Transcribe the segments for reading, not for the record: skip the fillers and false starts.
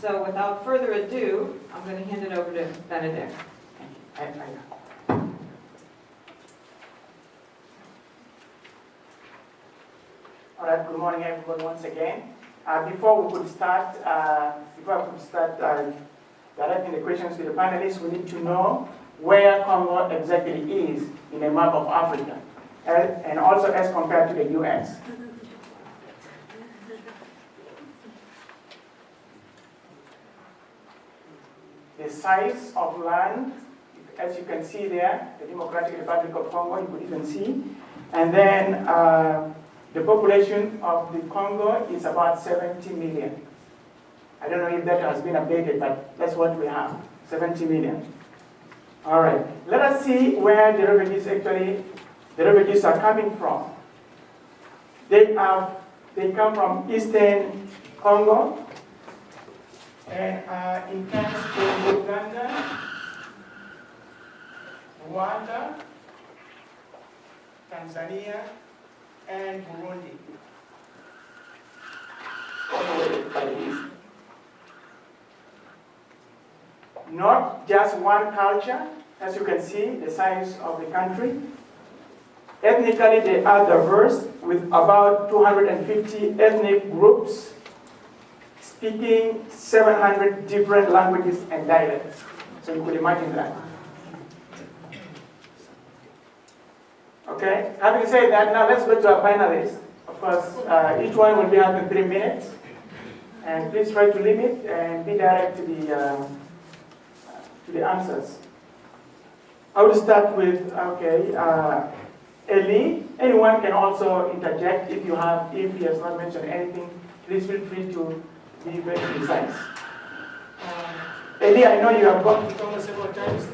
So without further ado, I'm going to hand it over to Benedict. All right, good morning everyone once again. Before I could start directing the questions to the panelists, we need to know where Congo exactly is in a map of Africa, and also as compared to the US. The size of land, as you can see there, the Democratic Republic of Congo, you could even see. And then the population of the Congo is about 70 million. I don't know if that has been updated, but that's what we have, 70 million. All right, let us see where the refugees are coming from. They come from Eastern Congo, and are in camps in Uganda, Rwanda, Tanzania, and Burundi. Not just one culture, as you can see, the size of the country. Ethnically, they are diverse, with about 250 ethnic groups speaking 700 different languages and dialects. So you could imagine that. Okay, having said that, now let's go to our panelists. Of course, each one will be having 3 minutes. And please try to limit and be direct to the answers. I will start with, Eli. Anyone can also interject if he has not mentioned anything. Please feel free to be very precise. Eli, I know you have gone to Congo several times.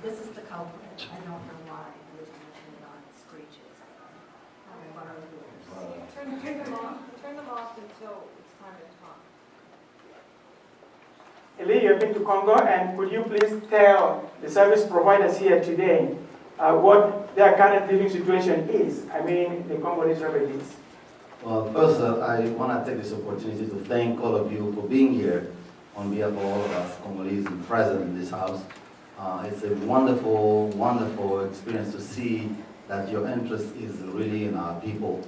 This is the culprit. I don't know why it was mentioned on screeches. Turn them off until it's time to talk. Eli, you have been to Congo, and could you please tell the service providers here today what their current living situation is? I mean, the Congolese refugees. Well, first, I want to take this opportunity to thank all of you for being here on behalf of all of us Congolese present in this house. It's a wonderful, wonderful experience to see that your interest is really in our people.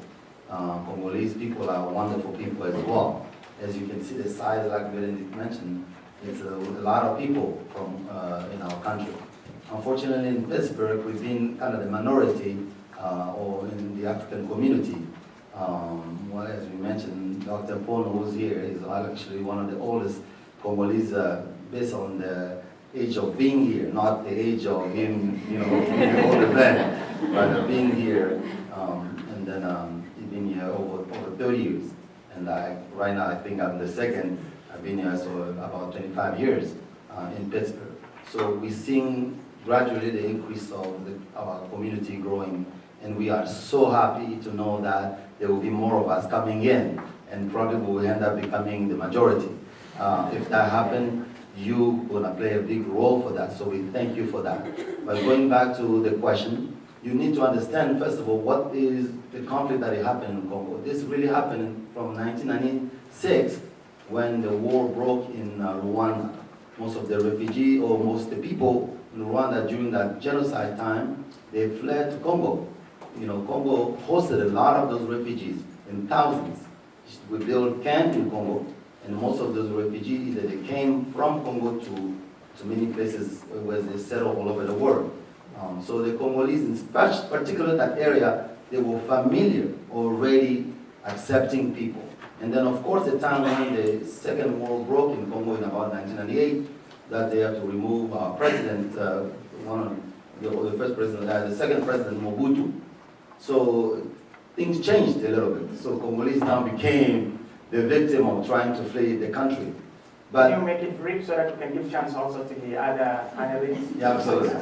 Congolese people are wonderful people as well. As you can see, the size, like Benedict mentioned, it's a lot of people from in our country. Unfortunately, in Pittsburgh, we've been kind of the minority or in the African community. Well, as we mentioned, Dr. Pono, who's here, is actually one of the oldest Congolese based on the age of being here, not the age of him, being an older man, but being here. And then he's been here over 30 years. And right now, I think I'm the second. I've been here so about 25 years in Pittsburgh. So we're seeing gradually the increase of our community growing, and we are so happy to know that there will be more of us coming in, and probably will end up becoming the majority. If that happens, you're going to play a big role for that, so we thank you for that. But going back to the question, you need to understand, first of all, what is the conflict that happened in Congo. This really happened from 1996, when the war broke in Rwanda. Most of the refugees, or most of the people in Rwanda during that genocide time, they fled to Congo. Congo hosted a lot of those refugees in thousands. We built camps in Congo, and most of those refugees, either they came from Congo to many places where they settled all over the world. So the Congolese, in particular that area, they were familiar already accepting people. And then, of course, the time when the Second War broke in Congo in about 1998, that they have to remove our president, the first president, the second president, Mobutu. So things changed a little bit. So Congolese now became the victim of trying to flee the country. But can you make it brief so that we can give chance also to the other panelists? Yeah, absolutely.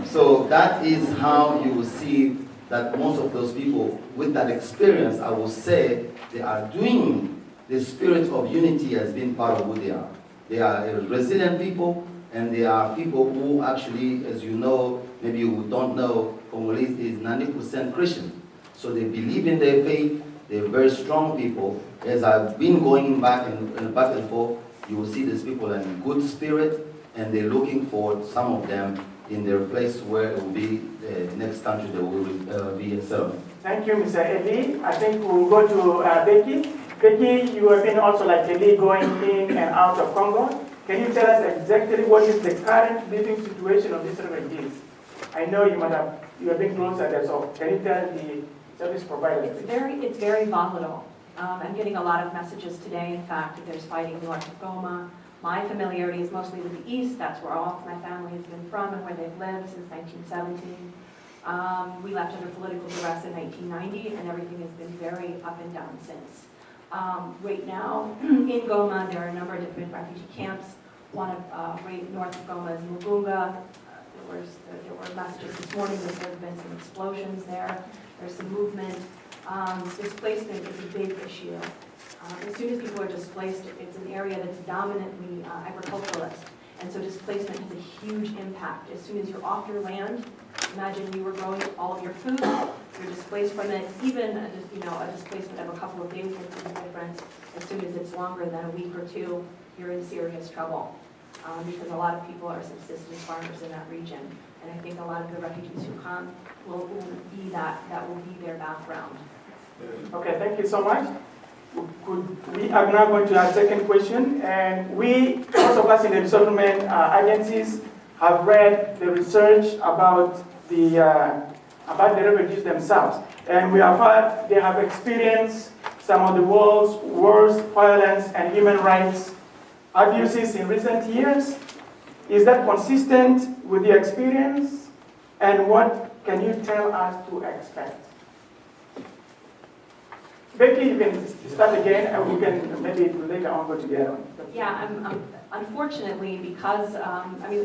So that is how you will see that most of those people with that experience, I will say, they are doing the spirit of unity has been part of who they are. They are resilient people, and they are people who actually, as you know, maybe you don't know, Congolese is 90% Christian. So they believe in their faith, they're very strong people, as I've been going back and forth, you will see these people in good spirit, and they're looking for some of them in their place where it will be the next country that will be in settlement. Thank you, Mr. Eli. I think we'll go to Becky. Becky, you have been also like Eli going in and out of Congo. Can you tell us exactly what is the current living situation of these refugees? I know you have been closer there, so can you tell the service providers? It's very volatile. I'm getting a lot of messages today, in fact, that there's fighting north of Goma. My familiarity is mostly with the east. That's where all of my family has been from and where they've lived since 1917. We left under political duress in 1990, and everything has been very up and down since. Right now, in Goma, there are a number of different refugee camps. One right north of Goma is Mugunga. There were messages this morning that there have been some explosions there. There's some movement. Displacement is a big issue. As soon as people are displaced, it's an area that's dominantly agriculturalist. And so displacement has a huge impact. As soon as you're off your land, imagine you were growing all of your food, you're displaced from it. Even a displacement of a couple of days makes a difference. As soon as it's longer than a week or two, you're in serious trouble. Because a lot of people are subsistence farmers in that region. And I think a lot of the refugees who come will be that will be their background. Okay, thank you so much. We are now going to our second question, and most of us in the resettlement agencies have read the research about the refugees themselves, and we have heard they have experienced some of the world's worst violence and human rights abuses in recent years. Is that consistent with your experience, and what can you tell us to expect? Becky, you can start again, and we can maybe later on go together. Yeah, unfortunately, because,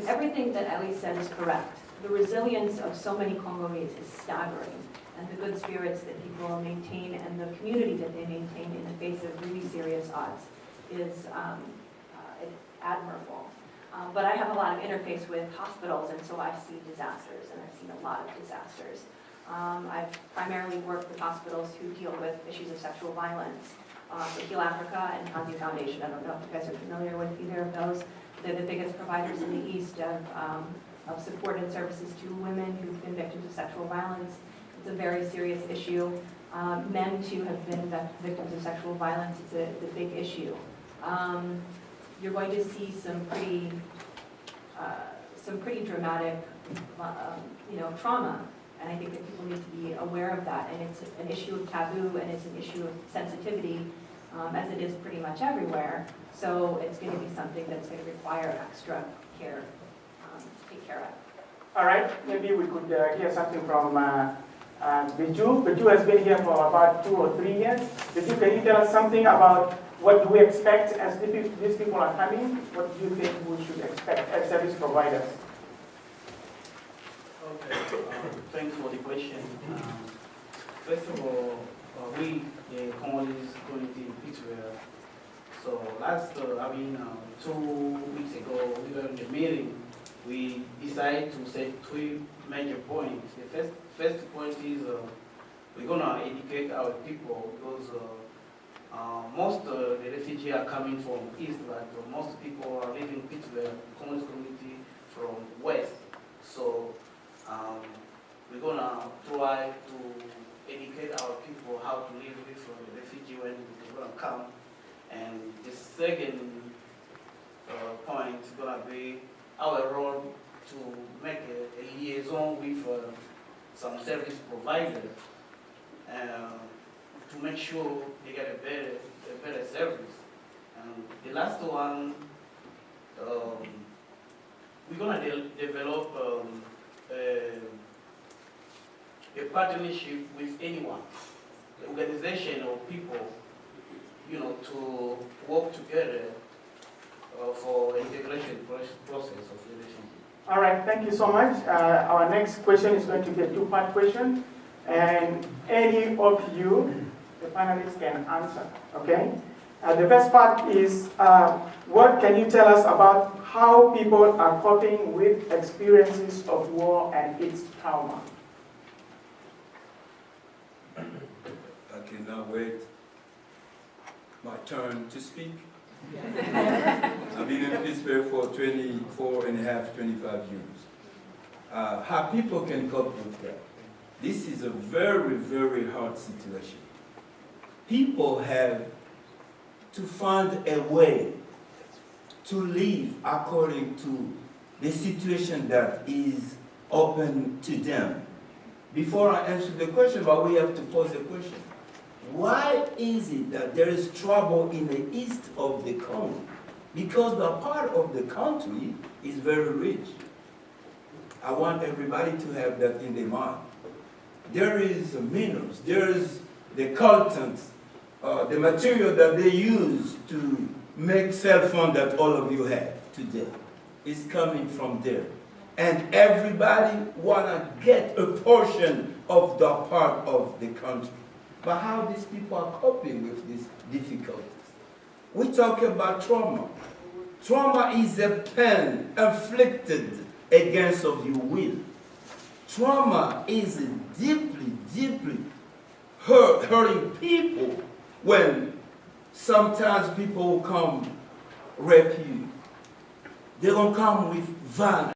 everything that Ellie said is correct. The resilience of so many Congolese is staggering, and the good spirits that people maintain and the community that they maintain in the face of really serious odds is admirable. But I have a lot of interface with hospitals, and so I see disasters, and I've seen a lot of disasters. I've primarily worked with hospitals who deal with issues of sexual violence. The Heal Africa and Kanzi Foundation, I don't know if you guys are familiar with either of those. They're the biggest providers in the East of support and services to women who've been victims of sexual violence. It's a very serious issue. Men, too, have been victims of sexual violence. It's a big issue. You're going to see some pretty dramatic, trauma. And I think that people need to be aware of that. And it's an issue of taboo, and it's an issue of sensitivity, as it is pretty much everywhere. So it's going to be something that's going to require extra care to take care of. All right, maybe we could hear something from Biju. Biju has been here for about 2 or 3 years. Biju, can you tell us something about what do we expect as these people are coming? What do you think we should expect as service providers? Okay, thanks for the question. First of all, we, the Congolese community in Pittsburgh, so 2 weeks ago, we were in the meeting, we decided to set 3 major points. The first point is we're going to educate our people because most of the refugees are coming from east, but most people are living in Pittsburgh, Congolese community from west. So we're going to try to educate our people how to live with the refugee when they're going to come. And the second point is going to be our role to make a liaison with some service providers to make sure they get a better service. And the last one, we're going to develop a partnership with anyone, the organization or people, to work together for integration process of relationship. All right, thank you so much. Our next question is going to be a 2-part question, and any of you, the panelists, can answer, okay? The first part is, what can you tell us about how people are coping with experiences of war and its trauma? I cannot wait my turn to speak. I've been in Pittsburgh for 24 and a half, 25 years. How people can cope with that? This is a very, very hard situation. People have to find a way to live according to the situation that is open to them. Before I answer the question, but we have to pose a question. Why is it that there is trouble in the east of the Congo? Because the part of the country is very rich. I want everybody to have that in their mind. There is minerals, there is the coltons, the material that they use to make cell phone that all of you have today is coming from there. And everybody want to get a portion of the part of the country. But how these people are coping with these difficulties? We talk about trauma. Trauma is a pain inflicted against of your will. Trauma is deeply, deeply hurting people when sometimes people will come rape you. They don't come with violence.